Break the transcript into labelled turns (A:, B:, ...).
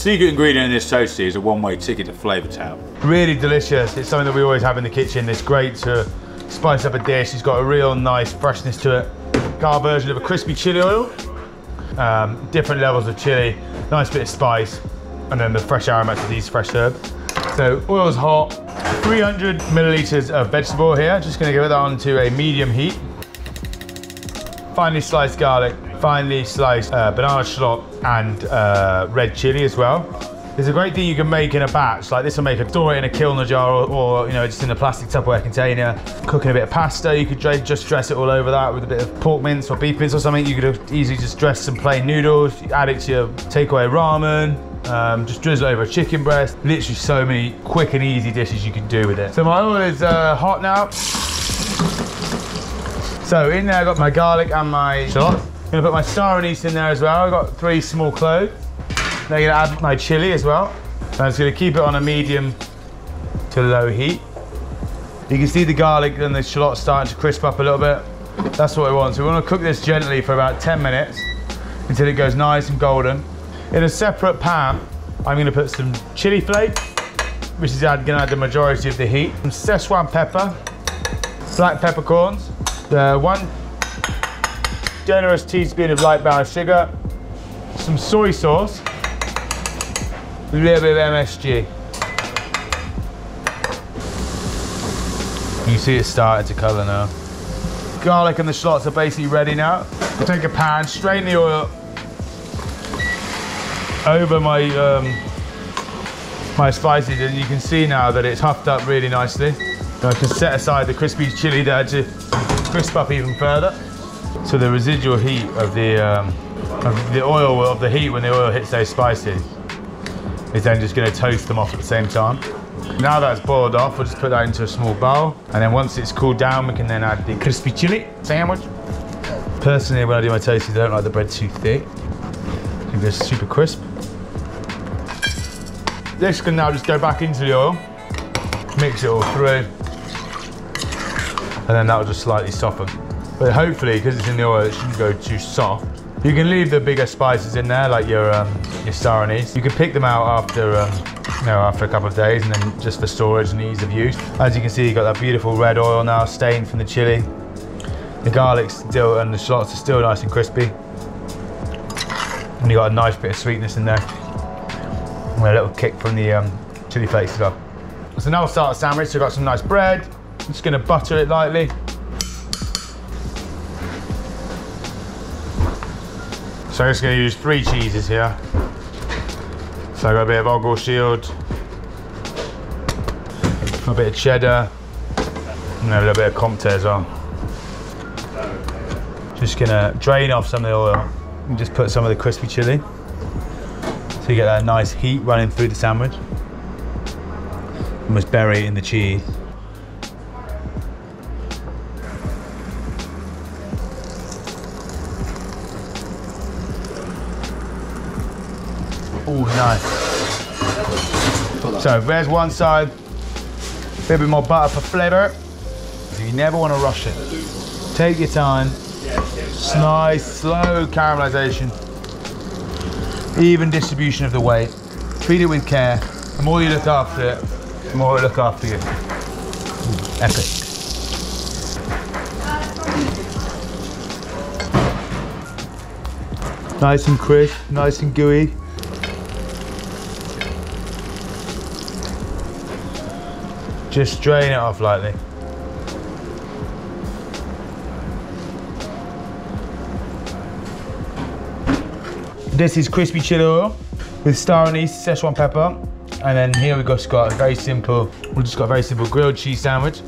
A: secret ingredient in this toasty is a one-way ticket to Flavor Town.
B: Really delicious. It's something that we always have in the kitchen. It's great to spice up a dish. It's got a real nice freshness to it. Our version of a crispy chili oil. Different levels of chili, nice bit of spice, and then the fresh aromats of these fresh herbs. So oil's hot. 300 milliliters of vegetable oil here. Just going to give it on to a medium heat. Finely sliced garlic, finely sliced banana shallot, and red chili as well. There's a great thing you can make in a batch, like this will make store it in a kiln jar or you know, just in a plastic Tupperware container. Cooking a bit of pasta, you could just dress it all over that with a bit of pork mince or beef mince or something. You could easily just dress some plain noodles, add it to your takeaway ramen, just drizzle it over a chicken breast. Literally so many quick and easy dishes you can do with it. So my oil is hot now. So in there I've got my garlic and my shallot. I'm gonna put my star anise in there as well. I've got 3 small cloves. Then I'm gonna add my chili as well. So I'm just gonna keep it on a medium to low heat. You can see the garlic and the shallot starting to crisp up a little bit. That's what we want. So we want to cook this gently for about 10 minutes until it goes nice and golden. In a separate pan, I'm gonna put some chili flakes, which is gonna add the majority of the heat. Some Szechuan pepper, black peppercorns, 1 generous teaspoon of light brown sugar, some soy sauce, a little bit of MSG. You can see it starting to colour now. Garlic and the shallots are basically ready now. I'll take a pan, strain the oil over my my spices, and you can see now that it's huffed up really nicely. So I can set aside the crispy chili there to crisp up even further. So the residual heat of the oil, of the heat when the oil hits those spices, is then just going to toast them off at the same time. Now that's boiled off, we'll just put that into a small bowl, and then once it's cooled down, we can then add the crispy chili sandwich. Personally, when I do my toasties, I don't like the bread too thick. It goes super crisp. This can now just go back into the oil, mix it all through, and then that will just slightly soften. But hopefully, because it's in the oil, it shouldn't go too soft. You can leave the bigger spices in there, like your star anise. You can pick them out after, after a couple of days, and then just for storage and ease of use. As you can see, you've got that beautiful red oil now stained from the chili. The garlic's still and the shallots are still nice and crispy, and you got a nice bit of sweetness in there, and a little kick from the chili flakes as well. So now we'll start the sandwich. So I've got some nice bread. I'm just going to butter it lightly. So I'm just going to use 3 cheeses here. So I've got a bit of Ogle Shield, a bit of cheddar, and a little bit of Comté as well. Just going to drain off some of the oil and just put some of the crispy chili. So you get that nice heat running through the sandwich. Almost bury it in the cheese. Oh, nice. So there's one side, a bit more butter for flavour. You never want to rush it. Take your time. Nice, slow caramelisation. Even distribution of the weight. Treat it with care. The more you look after it, the more it'll look after you. Epic. Nice and crisp, nice and gooey. Just drain it off lightly. This is crispy chili oil with star anise, Szechuan pepper, and then here we've just got a very simple, grilled cheese sandwich.